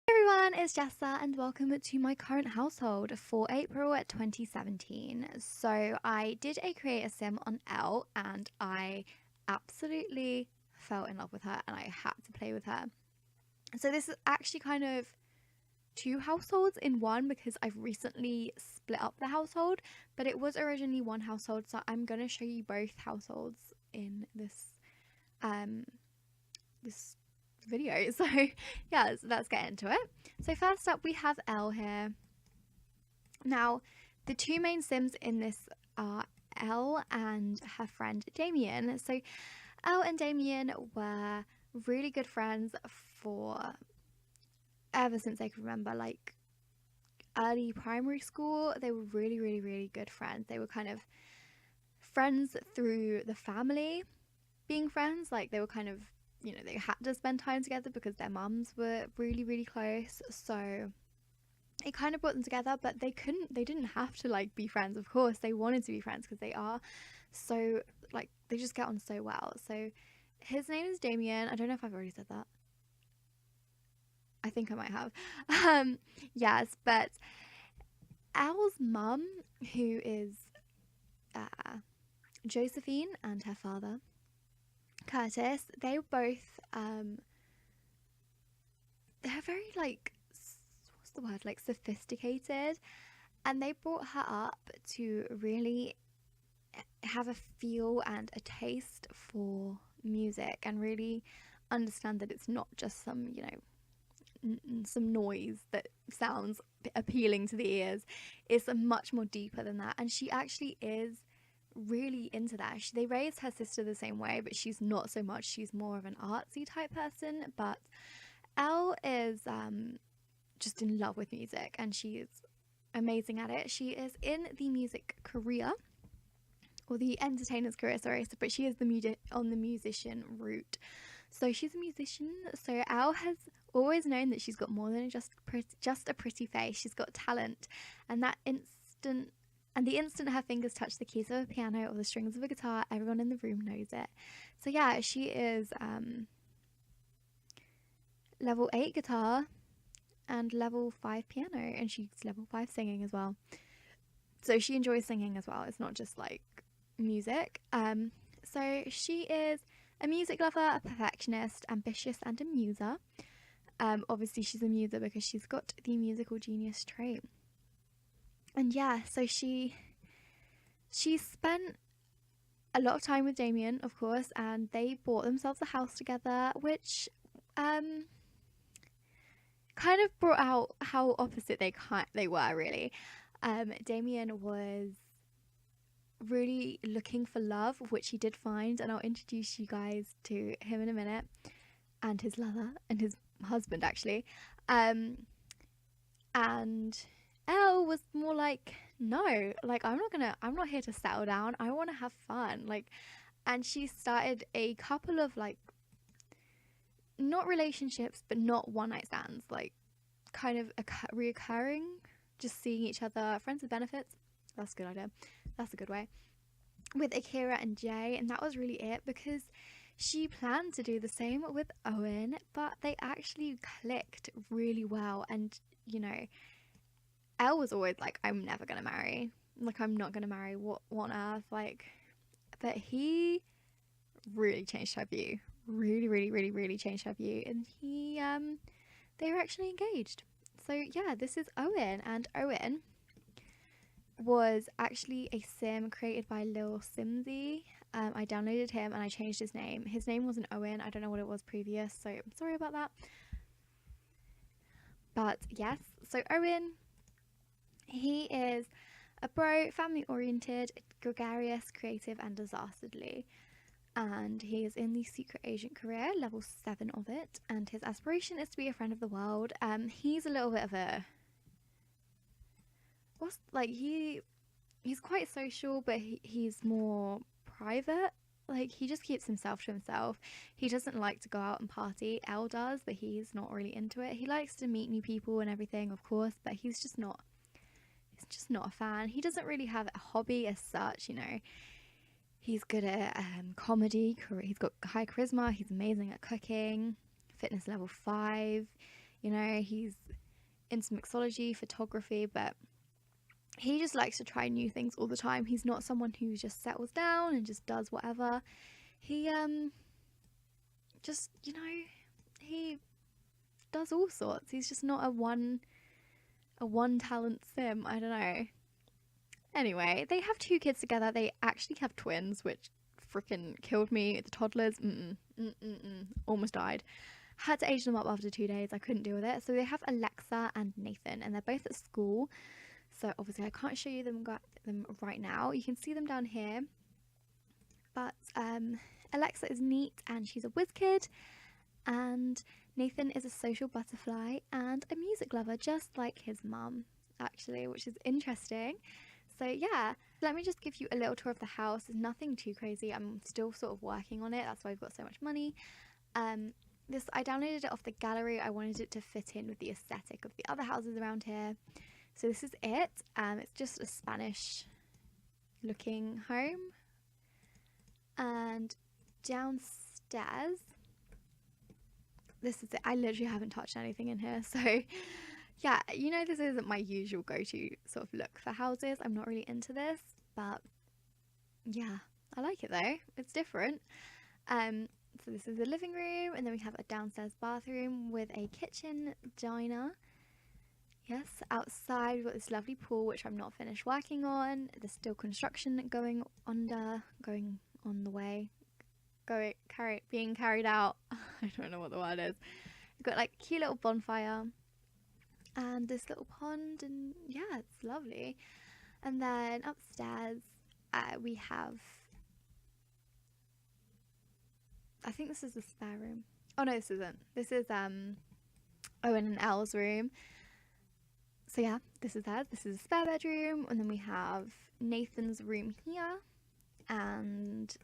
Everyone, it's Jessa and welcome to my current household for April 2017. So I did a create a sim on Elle and I absolutely fell in love with her and I had to play with her. So this is actually kind of two households in one because I've recently split up the household, but it was originally one household, so I'm going to show you both households in um this video. So yeah, let's get into it. So first up we have Elle here. Now the two main sims in this are Elle and her friend Damien. So Elle and Damien were really good friends for ever since I can remember, like early primary school. They were really good friends. They were kind of friends through the family being friends. Like they were kind of, they had to spend time together because their mums were really close. So it kind of brought them together, but they didn't have to like be friends. Of course they wanted to be friends because they are so, like, they just get on so well. So his name is Damien. I don't know if I've already said that. I think I might have. Yes, but Al's mum, who is Josephine, and her father Curtis, they were both they're very, like, what's the word, like, sophisticated, and they brought her up to really have a feel and a taste for music and really understand that it's not just some, some noise that sounds appealing to the ears. It's a much more deeper than that, and she actually is really into that. They raised her sister the same way, but she's not so much. She's more of an artsy type person, but Elle is just in love with music and she's amazing at it. She is in the music career, or the entertainer's career, sorry, but she is on the musician route. So she's a musician. So Elle has always known that she's got more than just a pretty face. She's got talent, and the instant her fingers touch the keys of a piano or the strings of a guitar, everyone in the room knows it. So yeah, she is level 8 guitar and level 5 piano, and she's level 5 singing as well. So she enjoys singing as well. It's not just like music. So she is a music lover, a perfectionist, ambitious, and a muser. Obviously she's a muser because she's got the musical genius trait. And yeah, so she spent a lot of time with Damien, of course, and they bought themselves a house together, which kind of brought out how opposite they were, really. Damien was really looking for love, which he did find, and I'll introduce you guys to him in a minute, and his lover, and his husband, actually. And Elle was more like, no, like, I'm not here to settle down. I want to have fun. Like, and she started a couple of, like, not relationships, but not one night stands, like, kind of reoccurring, just seeing each other, friends with benefits. That's a good idea. That's a good way. With Akira and Jay, and that was really it, because she planned to do the same with Owen, but they actually clicked really well. And Elle was always like, I'm never gonna marry. Like, I'm not gonna marry. What on earth? Like, but he really changed her view. Really changed her view. And they were actually engaged. So yeah, this is Owen, and Owen was actually a sim created by Lil Simsy. I downloaded him and I changed his name. His name wasn't Owen. I don't know what it was previous, so I'm sorry about that. But yes, so Owen, he is a bro, family oriented, gregarious, creative, and dastardly. And he is in the secret agent career, level 7 of it, and his aspiration is to be a friend of the world. He's a little bit of a, he's quite social, but he's more private. Like, he just keeps himself to himself. He doesn't like to go out and party. Elle does, but he's not really into it. He likes to meet new people and everything, of course, but he's just not a fan. He doesn't really have a hobby as such. He's good at comedy. He's got high charisma. He's amazing at cooking. Fitness level 5. You know, he's into mixology, photography, but he just likes to try new things all the time. He's not someone who just settles down and just does whatever. He just, you know, he does all sorts. He's just not a one talent sim. I don't know. Anyway, they have 2 kids together. They actually have twins, which freaking killed me. The toddlers, almost died. Had to age them up after 2 days. I couldn't deal with it. So they have Alexa and Nathan, and they're both at school. So obviously I can't show you them right now. You can see them down here. But Alexa is neat and she's a whiz kid. And Nathan is a social butterfly and a music lover, just like his mum, actually, which is interesting. So yeah, let me just give you a little tour of the house. It's nothing too crazy. I'm still sort of working on it. That's why I've got so much money. I downloaded it off the gallery. I wanted it to fit in with the aesthetic of the other houses around here. So this is it. It's just a Spanish looking home. And downstairs, this is it. I literally haven't touched anything in here. So yeah, you know, this isn't my usual go-to sort of look for houses. I'm not really into this, but yeah, I like it though. It's different. So this is the living room, and then we have a downstairs bathroom with a kitchen diner. Yes, outside we've got this lovely pool, which I'm not finished working on. There's still construction going on the way, being carried out. I don't know what the word is. We've got like a cute little bonfire and this little pond, and yeah, it's lovely. And then upstairs we have, I think this is the spare room. Oh no, this isn't. This is Owen and Elle's room. So yeah, this is theirs. This is a spare bedroom, and then we have Nathan's room here, and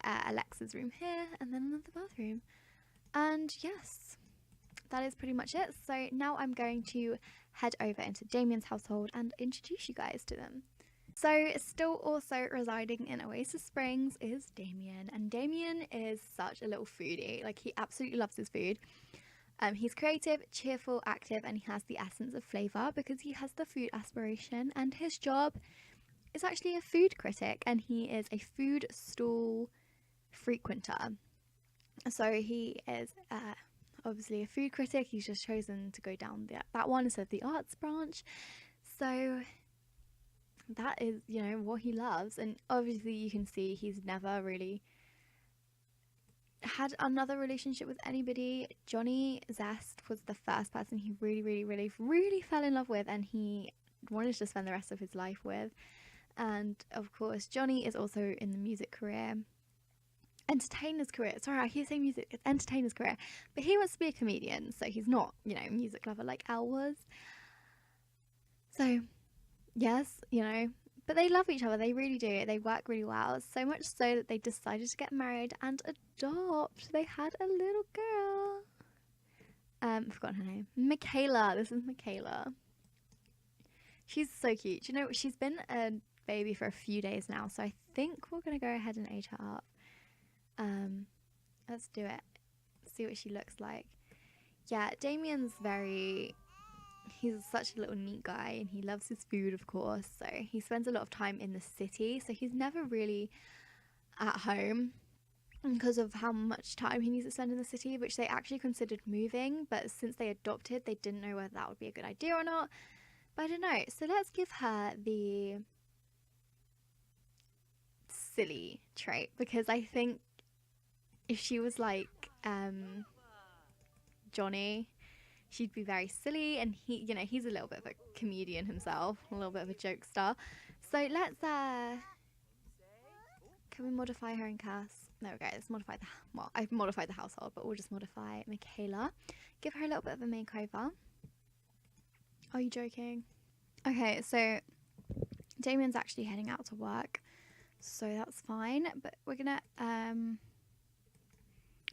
Alexa's room here, and then another bathroom. And yes, that is pretty much it. So now I'm going to head over into Damien's household and introduce you guys to them. So still also residing in Oasis Springs is Damien, and Damien is such a little foodie. Like, he absolutely loves his food. He's creative, cheerful, active, and he has the essence of flavour because he has the food aspiration, and his job is actually a food critic, and he is a food stall frequenter. So he is obviously a food critic. He's just chosen to go down that one instead of the arts branch. So that is, you know, what he loves. And obviously you can see he's never really had another relationship with anybody. Johnny Zest was the first person he really fell in love with, and he wanted to spend the rest of his life with. And of course Johnny is also in the music career, entertainer's career. Sorry, I keep saying music, it's entertainer's career, but he wants to be a comedian, so he's not, you know, music lover like Elle was. So yes, you know, but they love each other. They really do. They work really well. So much so that they decided to get married and adopt. They had a little girl. I've forgotten her name. Michaela. This is Michaela. She's so cute. Do you know, she's been a baby for a few days now, so I think we're going to go ahead and age her up. Let's do it. See what she looks like. Yeah, Damien's he's such a little neat guy, and he loves his food, of course, so he spends a lot of time in the city, so he's never really at home because of how much time he needs to spend in the city, which they actually considered moving, but since they adopted, they didn't know whether that would be a good idea or not. But I don't know. So let's give her the silly trait, because I think if she was like Johnny, she'd be very silly, and he, you know, he's a little bit of a comedian himself, a little bit of a jokester. So let's can we modify her in Cass? There we go. Let's modify I've modified the household, but we'll just modify Michaela. Give her a little bit of a makeover. Are you joking? Okay, so Damien's actually heading out to work, so that's fine, but we're gonna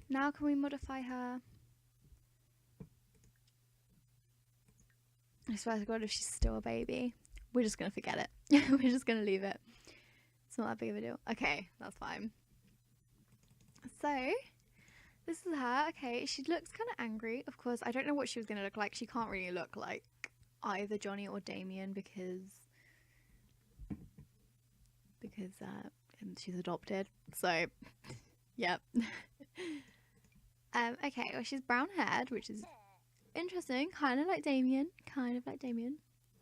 now can we modify her? I swear to God, if she's still a baby, we're just going to forget it. We're just going to leave it. It's not that big of a deal. Okay, that's fine. So, This is her. Okay, she looks kind of angry. Of course, I don't know what she was going to look like. She can't really look like either Johnny or Damien because she's adopted. So, yep. Okay, well, she's brown haired, which is interesting. Kind of like Damien.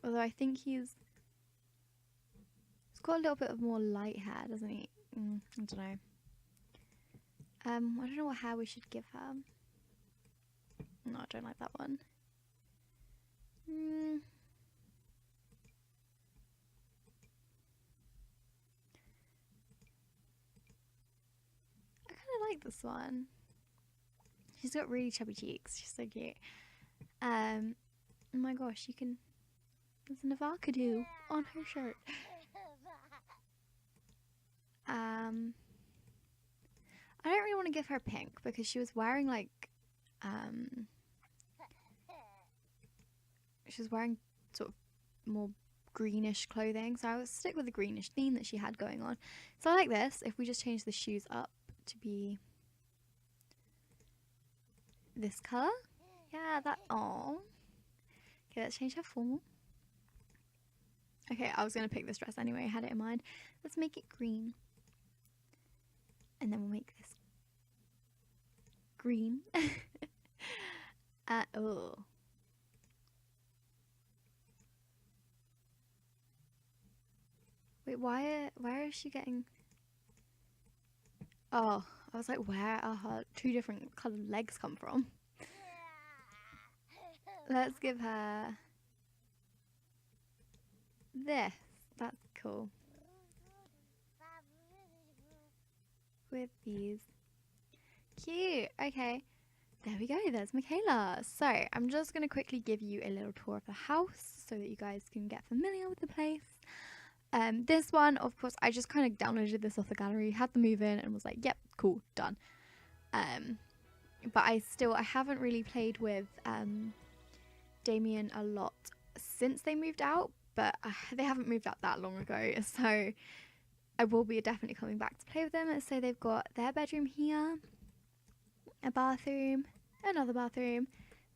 Although I think he's got a little bit of more light hair, doesn't he? I don't know. I don't know what hair we should give her. No, I don't like that one. I kind of like this one. She's got really chubby cheeks. She's so cute. Oh my gosh, you can... There's an avocado on her shirt. I don't really want to give her pink because she was wearing like... she was wearing sort of more greenish clothing. So I will stick with the greenish theme that she had going on. So I like this. If we just change the shoes up to be... this colour? Yeah, that... Aww. Okay, let's change her formal. Okay, I was going to pick this dress anyway. I had it in mind. Let's make it green. And then we'll make this green. Oh. Wait, why is she getting... Oh, I was like, where are her two different coloured legs come from? Let's give her this. That's cool. With these. Cute. Okay. There we go. There's Michaela. So I'm just going to quickly give you a little tour of the house so that you guys can get familiar with the place. This one, of course, I just kind of downloaded this off the gallery, had the move in and was like, yep, cool, done. But I haven't really played with Damien a lot since they moved out, but they haven't moved out that long ago, so I will be definitely coming back to play with them. So they've got their bedroom here, a bathroom, another bathroom.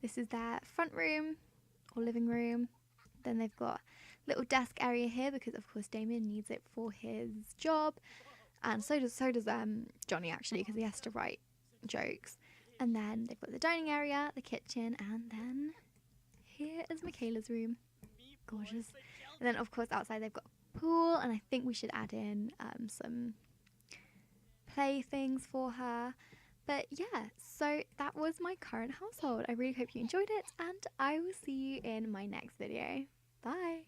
This is their front room or living room. Then they've got a little desk area here because of course Damien needs it for his job, and so does Johnny actually, because he has to write jokes. And then they've got the dining area, the kitchen, and then here is Michaela's room. Gorgeous. And then of course outside they've got a pool, and I think we should add in some play things for her. But yeah, so that was my current household. I really hope you enjoyed it, and I will see you in my next video. Bye!